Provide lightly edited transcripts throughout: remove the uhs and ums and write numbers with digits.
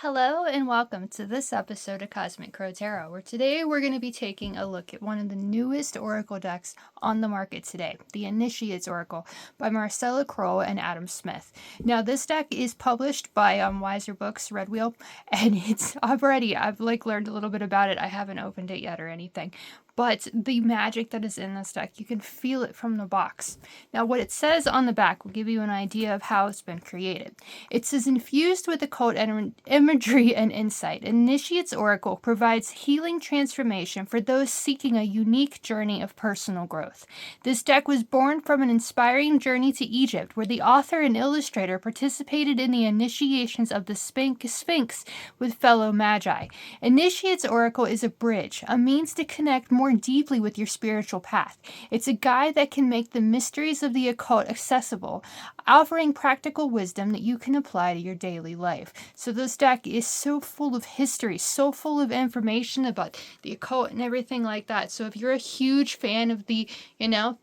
Hello and welcome to this episode of Cosmic Crow Tarot, where today we're going to be taking a look at one of the newest oracle decks on the market today, the Iniates Oracle by Marcella Kroll and Adam Smith. Now, this deck is published by Weiser Books, Red Wheel, and I've learned a little bit about it. I haven't opened it yet or anything. But the magic that is in this deck, you can feel it from the box. Now, what it says on the back will give you an idea of how it's been created. It says, infused with occult imagery and insight, Iniates Oracle provides healing transformation for those seeking a unique journey of personal growth. This deck was born from an inspiring journey to Egypt, where the author and illustrator participated in the initiations of the Sphinx with fellow magi. Iniates Oracle is a bridge, a means to connect more deeply with your spiritual path. It's a guide that can make the mysteries of the occult accessible, offering practical wisdom that you can apply to your daily life. So this deck is so full of history, so full of information about the occult and everything like that. So if you're a huge fan of the,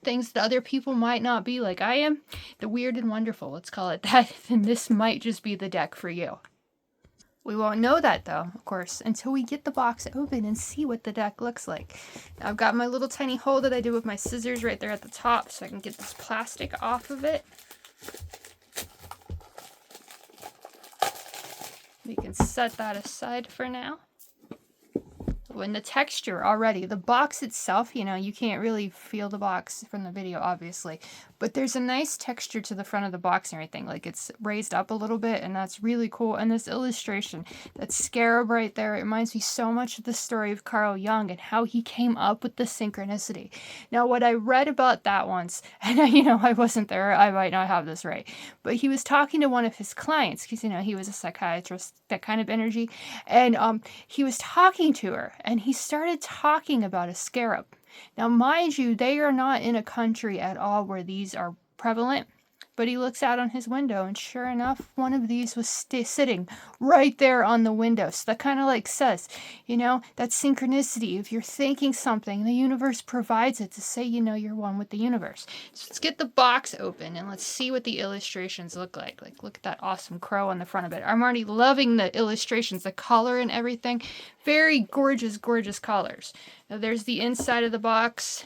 things that other people might not be like I am, the weird and wonderful, let's call it that, then this might just be the deck for you. We won't know that, though, of course, until we get the box open and see what the deck looks like. Now, I've got my little tiny hole that I did with my scissors right there at the top so I can get this plastic off of it. We can set that aside for now. When the texture already, the box itself, you can't really feel the box from the video, obviously, but there's a nice texture to the front of the box and everything. Like, it's raised up a little bit, and that's really cool. And this illustration, that scarab right there, it reminds me so much of the story of Carl Jung and how he came up with the synchronicity. Now, what I read about that once, and I wasn't there, I might not have this right, but he was talking to one of his clients, because, he was a psychiatrist, that kind of energy, and he was talking to her, and he started talking about a scarab. Now, mind you, they are not in a country at all where these are prevalent, but he looks out on his window, and sure enough, one of these was sitting right there on the window. So that kind of says, that synchronicity. If you're thinking something, the universe provides it to say, you're one with the universe. So let's get the box open and let's see what the illustrations look like. Look at that awesome crow on the front of it. I'm already loving the illustrations, the color and everything. Very gorgeous, gorgeous colors. Now there's the inside of the box.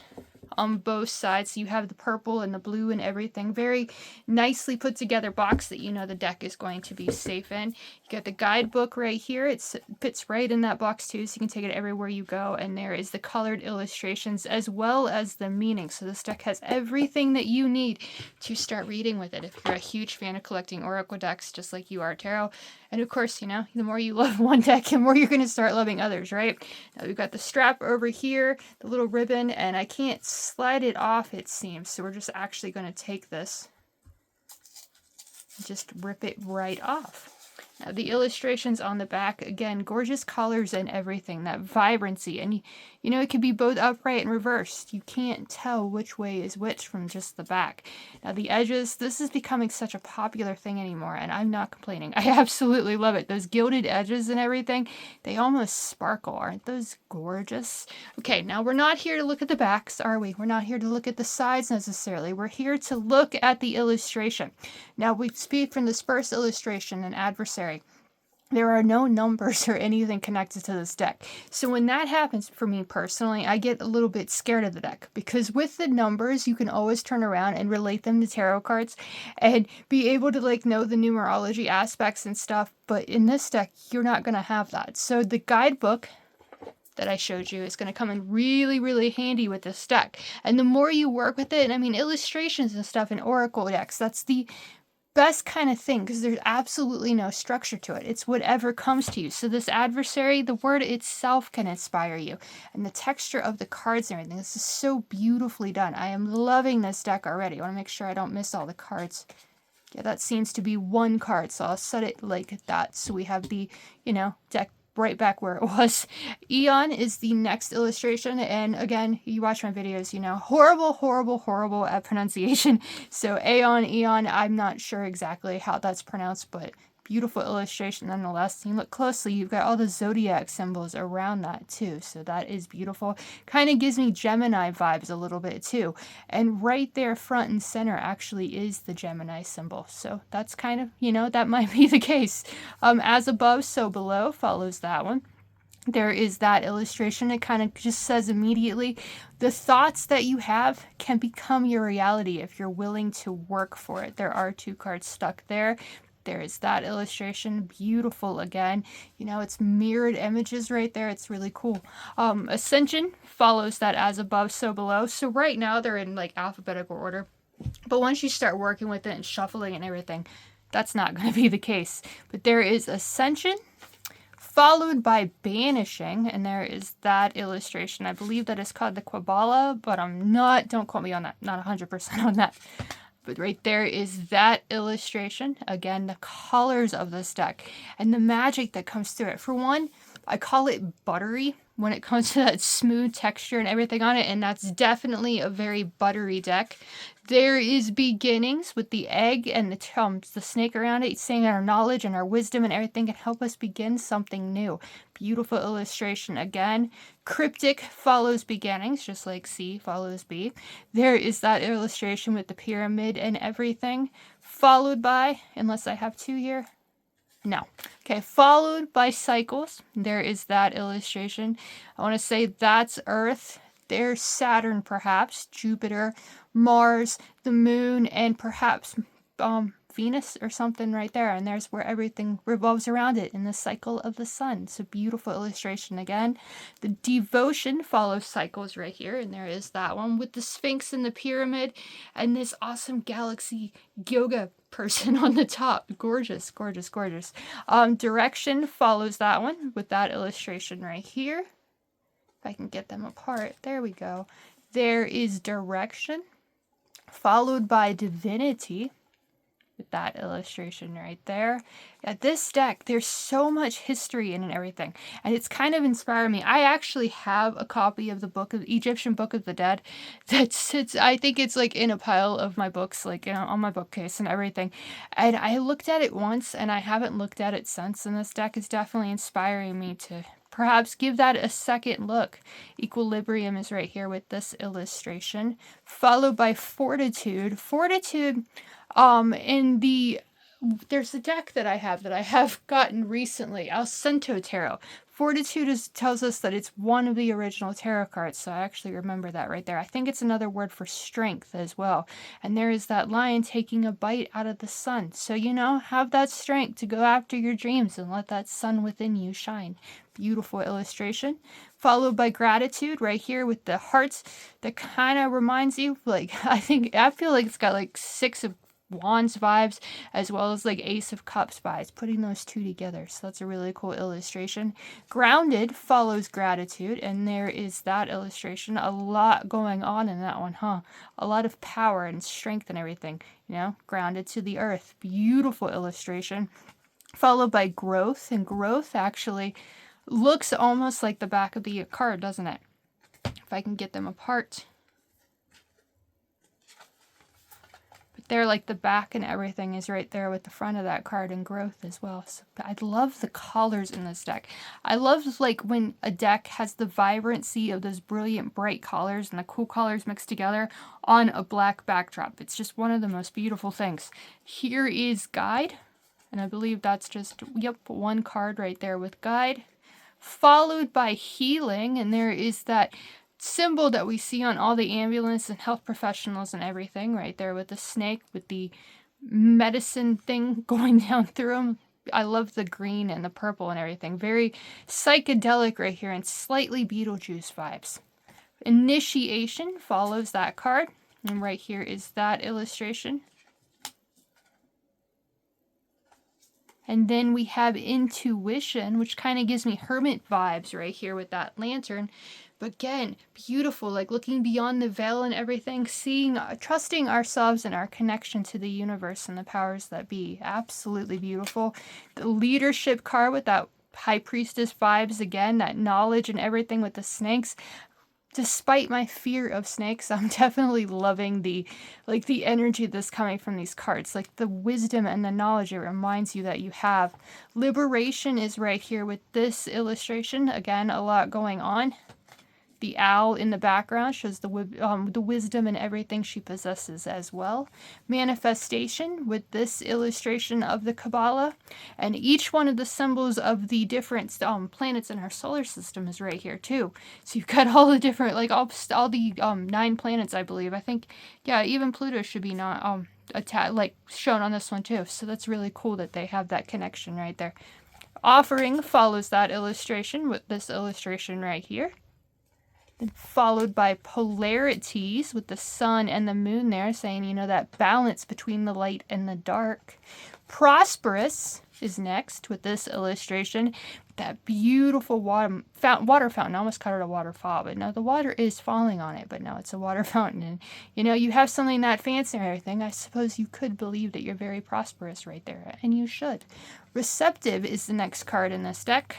On both sides, so you have the purple and the blue and everything. Very nicely put together box that the deck is going to be safe in. You got the guidebook right here. It fits right in that box too, so you can take it everywhere you go. And there is the colored illustrations as well as the meaning. So this deck has everything that you need to start reading with it. If you're a huge fan of collecting oracle decks, just like you are tarot. And of course, the more you love one deck, the more you're going to start loving others, right? Now we've got the strap over here, the little ribbon, and I can't slide it off, it seems. So we're just actually going to take this and just rip it right off. Now the illustrations on the back, again, gorgeous colors and everything, that vibrancy. And it can be both upright and reversed. You can't tell which way is which from just the back. Now the edges, this is becoming such a popular thing anymore, and I'm not complaining. I absolutely love it. Those gilded edges and everything, they almost sparkle. Aren't those gorgeous? Okay, now we're not here to look at the backs, are we? We're not here to look at the sides necessarily. We're here to look at the illustration. Now we speak from this first illustration, an adversary. There are no numbers or anything connected to this deck. So when that happens for me personally, I get a little bit scared of the deck, because with the numbers, you can always turn around and relate them to tarot cards and be able to know the numerology aspects and stuff. But in this deck, you're not going to have that. So the guidebook that I showed you is going to come in really, really handy with this deck. And the more you work with it, illustrations and stuff in oracle decks, that's the best kind of thing, because there's absolutely no structure to it. It's whatever comes to you. So this adversary, the word itself can inspire you, and the texture of the cards and everything, this is so beautifully done. I am loving this deck already. I want to make sure I don't miss all the cards. Yeah, that seems to be one card, so I'll set it like that. So we have the deck right back where it was. Eon is the next illustration, and again, you watch my videos, horrible at pronunciation. So Eon, I'm not sure exactly how that's pronounced, but Beautiful illustration nonetheless. And you look closely, you've got all the zodiac symbols around that too. So that is beautiful. Kind of gives me Gemini vibes a little bit too. And right there front and center actually is the Gemini symbol. So that's kind of, you know, that might be the case. As above, so below follows that one. There is that illustration. It kind of just says immediately, the thoughts that you have can become your reality if you're willing to work for it. There are 2 cards stuck there. There is that illustration. Beautiful again. You know, it's mirrored images right there. It's really cool. Ascension follows that as above, so below. So right now they're in like alphabetical order. But once you start working with it and shuffling and everything, that's not going to be the case. But there is Ascension, followed by Banishing, and there is that illustration. I believe that is called the Kabbalah, but I'm not, don't quote me on that, not 100% on that. But right there is that illustration. Again, the colors of this deck and the magic that comes through it. For one, I call it buttery when it comes to that smooth texture and everything on it, and that's definitely a very buttery deck. There is Beginnings with the egg and the snake around it, saying our knowledge and our wisdom and everything can help us begin something new. Beautiful illustration again. Cryptic follows Beginnings, just like C follows B. There is that illustration with the pyramid and everything, followed by, unless I have 2 here, no. Okay, followed by Cycles. There is that illustration. I want to say that's Earth. There's Saturn, perhaps, Jupiter, Mars, the moon, and perhaps Venus or something right there. And there's where everything revolves around it in the cycle of the sun. So beautiful illustration again. The Devotion follows Cycles right here. And there is that one with the Sphinx and the pyramid and this awesome galaxy yoga person on the top. Gorgeous, gorgeous, gorgeous. Direction follows that one with that illustration right here. If I can get them apart. There we go. There is Direction, followed by Divinity with that illustration right there. At this deck, there's so much history in it and everything, and it's kind of inspired me. I actually have a copy of the book of Egyptian Book of the Dead that sits, I think it's like in a pile of my books, like, you know, on my bookcase and everything. And I looked at it once and I haven't looked at it since, and this deck is definitely inspiring me to perhaps give that a second look. Equilibrium is right here with this illustration, followed by Fortitude. Fortitude, there's a deck that I have gotten recently, Alcento Tarot. Fortitude tells us that it's one of the original tarot cards, so I actually remember that right there. I think it's another word for strength as well. And there is that lion taking a bite out of the sun. So, you know, have that strength to go after your dreams and let that sun within you shine. Beautiful illustration. Followed by Gratitude right here with the hearts that kind of reminds you, like, I feel like it's got like 6 of Wands vibes as well as like Ace of Cups vibes, putting those 2 together. So that's a really cool illustration. Grounded follows Gratitude, and there is that illustration. A lot going on in that one, huh? A lot of power and strength and everything, you know, grounded to the earth. Beautiful illustration. Followed by Growth, and Growth actually looks almost like the back of the card, doesn't it? If I can get them apart. There, like the back and everything is right there with the front of that card, and Growth as well. So I love the colors in this deck. I love like when a deck has the vibrancy of those brilliant bright colors and the cool colors mixed together on a black backdrop. It's just one of the most beautiful things. Here is Guide, and I believe that's just, yep, 1 card right there with Guide. Followed by Healing, and there is that symbol that we see on all the ambulance and health professionals and everything right there with the snake with the medicine thing going down through them. I love the green and the purple and everything. Very psychedelic right here and slightly Beetlejuice vibes. Initiation follows that card, and right here is that illustration. And then we have Intuition, which kind of gives me hermit vibes right here with that lantern. But again, beautiful, like looking beyond the veil and everything, seeing, trusting ourselves and our connection to the universe and the powers that be. Absolutely beautiful. The Leadership card with that High Priestess vibes again, that knowledge and everything with the snakes. despite my fear of snakes, I'm definitely loving the energy that's coming from these cards, like the wisdom and the knowledge it reminds you that you have. Liberation is right here with this illustration. Again, a lot going on. The owl in the background shows the wisdom and everything she possesses as well. Manifestation with this illustration of the Kabbalah. And each one of the symbols of the different planets in our solar system is right here too. So you've got all the different, like all the 9 planets, I believe. I think, yeah, even Pluto should be not shown on this one too. So that's really cool that they have that connection right there. Offering follows that illustration with this illustration right here. Then followed by polarities with the sun and the moon there, saying, you know, that balance between the light and the dark. Prosperous is next with this illustration. That beautiful water fountain. I almost called it a waterfall, but no, the water is falling on it, but no, it's a water fountain. And, you know, you have something that fancy and everything. I suppose you could believe that you're very prosperous right there, and you should. Receptive is the next card in this deck.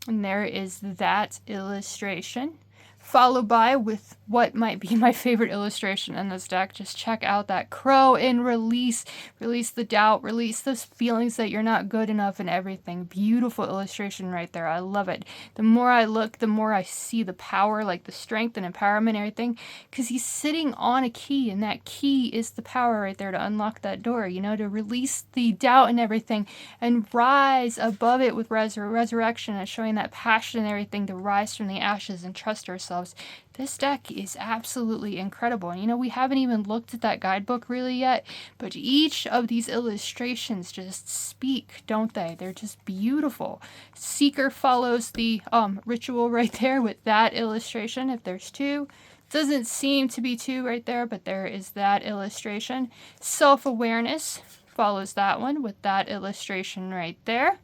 And there is that illustration, followed by with what might be my favorite illustration in this deck. Just check out that crow and release the doubt, release those feelings that you're not good enough and everything. Beautiful illustration right there. I love it. The more I look, the more I see the power, like the strength and empowerment and everything, because he's sitting on a key, and that key is the power right there to unlock that door, you know, to release the doubt and everything and rise above it with resurrection and showing that passion and everything to rise from the ashes and trust ourselves. This deck is absolutely incredible. And, you know, we haven't even looked at that guidebook really yet, but each of these illustrations just speak, don't they? They're just beautiful. Seeker follows the ritual right there with that illustration, if there's 2. Doesn't seem to be 2 right there, but there is that illustration. Self-awareness follows that one with that illustration right there.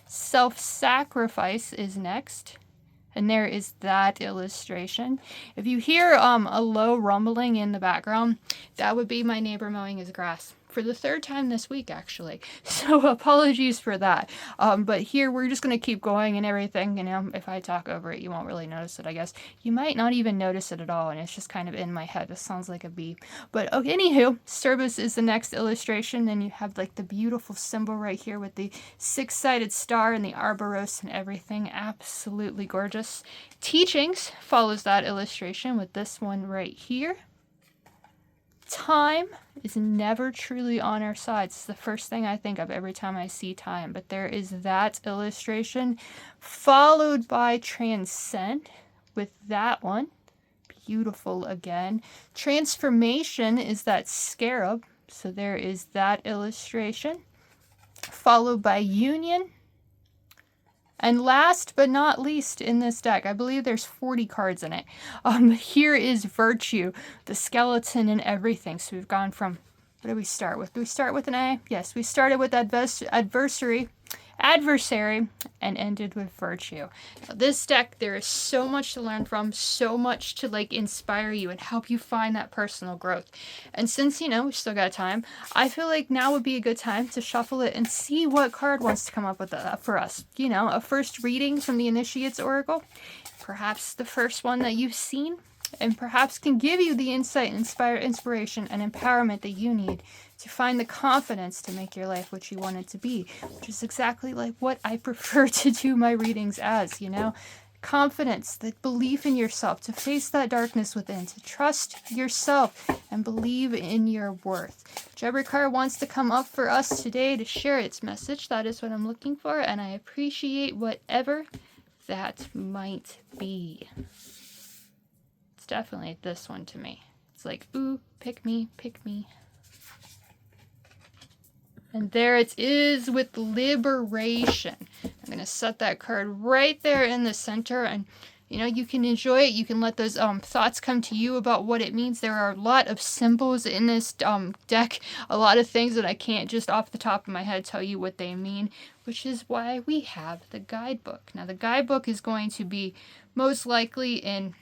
Self-sacrifice is next. And there is that illustration. If you hear a low rumbling in the background, that would be my neighbor mowing his grass. For the 3rd time this week, actually. So apologies for that. But here, we're just going to keep going and everything. You know, if I talk over it, you won't really notice it, I guess. You might not even notice it at all, and it's just kind of in my head. This sounds like a bee. But okay, anywho, service is the next illustration. Then you have like the beautiful symbol right here with the 6-sided star and the Arboros and everything. Absolutely gorgeous. Teachings follows that illustration with this one right here. Time is never truly on our side. It's the first thing I think of every time I see time. But there is that illustration, followed by transcend with that one. Beautiful again. Transformation is that scarab. So there is that illustration, followed by union. And last but not least in this deck, I believe there's 40 cards in it. Here is Virtue, the skeleton and everything. So we've gone from, what did we start with? Do we start with an A? Yes, we started with adversary, and ended with Virtue. Now, this deck, there is so much to learn from, so much to like inspire you and help you find that personal growth. And since, you know, we've still got time, I feel like now would be a good time to shuffle it and see what card wants to come up with for us. You know, a first reading from the Iniates Oracle, perhaps the first one that you've seen, and perhaps can give you the insight, inspiration, and empowerment that you need to find the confidence to make your life what you want it to be, which is exactly like what I prefer to do my readings as, you know. Confidence, the belief in yourself, to face that darkness within, to trust yourself and believe in your worth. Whichever card wants to come up for us today to share its message, that is what I'm looking for, and I appreciate whatever that might be. It's definitely this one to me. It's like, ooh, pick me, pick me. And there it is with Liberation. I'm going to set that card right there in the center, and you know, you can enjoy it. You can let those thoughts come to you about what it means. There are a lot of symbols in this deck, a lot of things that I can't just off the top of my head tell you what they mean, which is why we have the guidebook. Now, the guidebook is going to be most likely in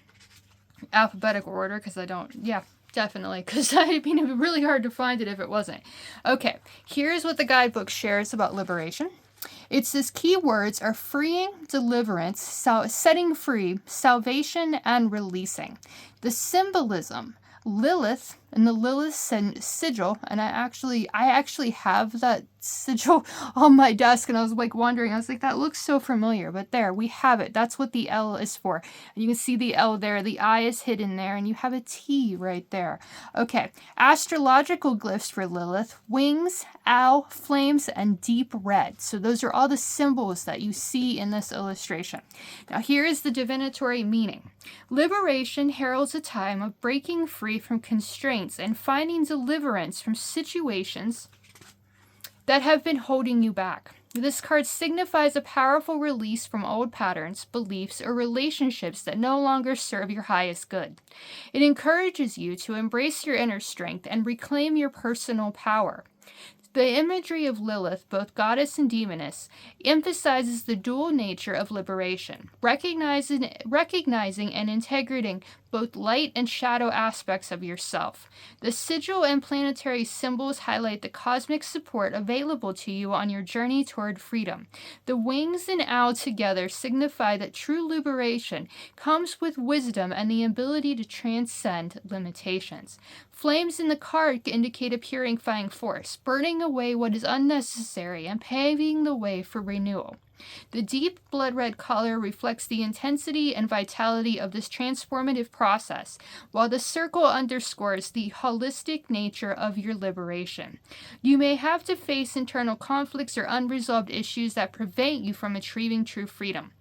alphabetical order because I don't, yeah. Definitely, because I mean, it'd be really hard to find it if it wasn't. Okay, here's what the guidebook shares about liberation. It says keywords are freeing, deliverance, setting free, salvation, and releasing. The symbolism, Lilith and the Lilith sigil, and I actually have that sigil on my desk, and I was like wondering, I was like, that looks so familiar, but there, we have it. That's what the L is for. And you can see the L there, the I is hidden there, and you have a T right there. Okay, astrological glyphs for Lilith: wings, owl, flames, and deep red. So those are all the symbols that you see in this illustration. Now here is the divinatory meaning. Liberation heralds a time of breaking free from constraints and finding deliverance from situations that have been holding you back. This card signifies a powerful release from old patterns, beliefs, or relationships that no longer serve your highest good. It encourages you to embrace your inner strength and reclaim your personal power. The imagery of Lilith, both goddess and demoness, emphasizes the dual nature of liberation, recognizing and integrating both light and shadow aspects of yourself. The sigil and planetary symbols highlight the cosmic support available to you on your journey toward freedom. The wings and owl together signify that true liberation comes with wisdom and the ability to transcend limitations. Flames in the card indicate a purifying force, burning away what is unnecessary and paving the way for renewal. The deep blood red color reflects the intensity and vitality of this transformative process, while the circle underscores the holistic nature of your liberation. You may have to face internal conflicts or unresolved issues that prevent you from achieving true freedom.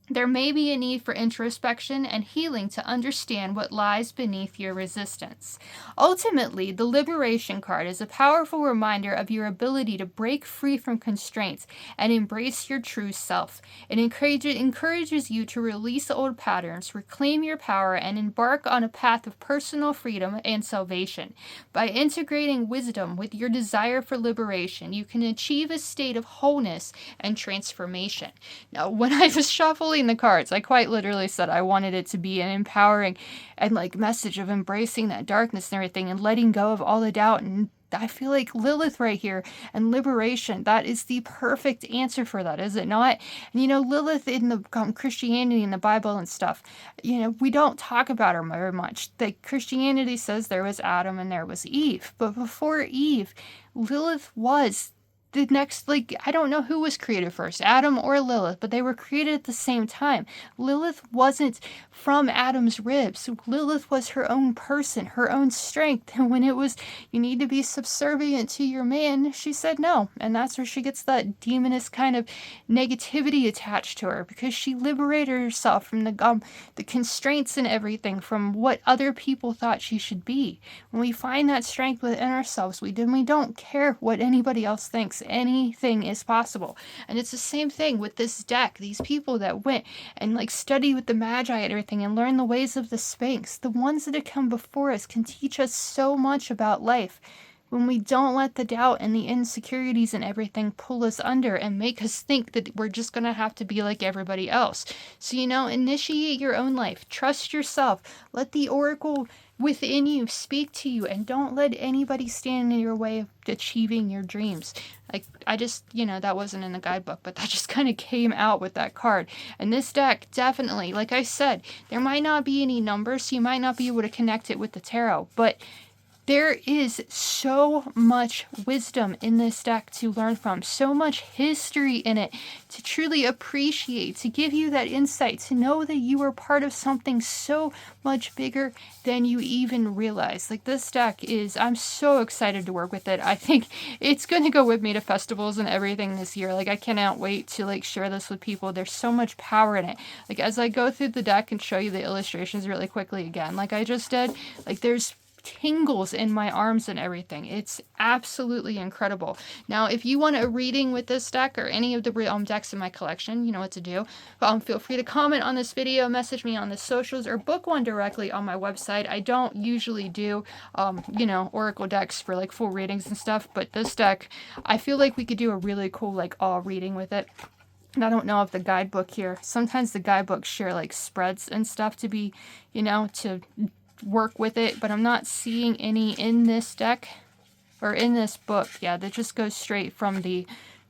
There may be a need for introspection and healing to understand what lies beneath your resistance. Ultimately, the Liberation card is a powerful reminder of your ability to break free from constraints and embrace your true self. It encourages you to release old patterns, reclaim your power, and embark on a path of personal freedom and salvation. By integrating wisdom with your desire for liberation, you can achieve a state of wholeness and transformation. Now, when I was shuffling the cards, I quite literally said I wanted it to be an empowering and message of embracing that darkness and everything and letting go of all the doubt. And I feel like Lilith right here and liberation, that is the perfect answer for that, is it not? And Lilith in the Christianity and the Bible and stuff, we don't talk about her very much. Christianity says there was Adam and there was Eve, but before Eve, Lilith was the next, I don't know who was created first, Adam or Lilith, but they were created at the same time. Lilith wasn't from Adam's ribs. Lilith was her own person, her own strength. And when it was, you need to be subservient to your man, she said no. And that's where she gets that demoness kind of negativity attached to her, because she liberated herself from the constraints and everything from what other people thought she should be. When we find that strength within ourselves, we don't care what anybody else thinks. Anything is possible. And it's the same thing with this deck. These people that went and study with the Magi and everything and learn the ways of the Sphinx, the ones that have come before us can teach us so much about life. When we don't let the doubt and the insecurities and everything pull us under and make us think that we're just going to have to be like everybody else. So, initiate your own life. Trust yourself. Let the oracle within you speak to you, and don't let anybody stand in your way of achieving your dreams. I just, that wasn't in the guidebook, but that just kind of came out with that card. And this deck, definitely, like I said, there might not be any numbers, so you might not be able to connect it with the tarot, but there is so much wisdom in this deck to learn from, so much history in it to truly appreciate, to give you that insight, to know that you are part of something so much bigger than you even realize. This deck is, I'm so excited to work with it. I think it's going to go with me to festivals and everything this year. I cannot wait to share this with people. There's so much power in it. As I go through the deck and show you the illustrations really quickly again, like I just did, there's tingles in my arms and everything. It's absolutely incredible. Now, if you want a reading with this deck or any of the decks in my collection, you know what to do. Feel free to comment on this video, message me on the socials, or book one directly on my website. I don't usually do, oracle decks for full readings and stuff, but this deck, I feel like we could do a really cool all reading with it. And I don't know if the guidebook here, sometimes the guidebooks share spreads and stuff to be, to work with it, but I'm not seeing any in this deck or in this book. Yeah, that just goes straight from the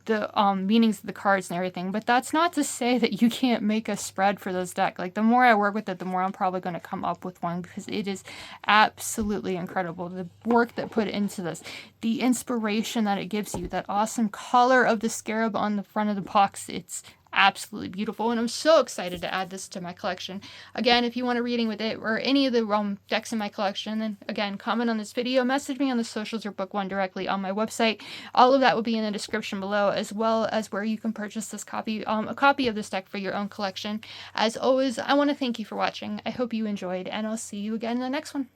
the meanings of the cards and everything, but that's not to say that you can't make a spread for this deck. Like, the more I work with it, the more I'm probably going to come up with one, because it is absolutely incredible. The work that put into this, the inspiration that it gives you, that awesome color of the scarab on the front of the box, it's absolutely beautiful, and I'm so excited to add this to my collection. Again, if you want a reading with it or any of the decks in my collection, then again, comment on this video, message me on the socials, or book one directly on my website. All of that will be in the description below, as well as where you can purchase this copy, a copy of this deck for your own collection. As always, I want to thank you for watching. I hope you enjoyed, and I'll see you again in the next one.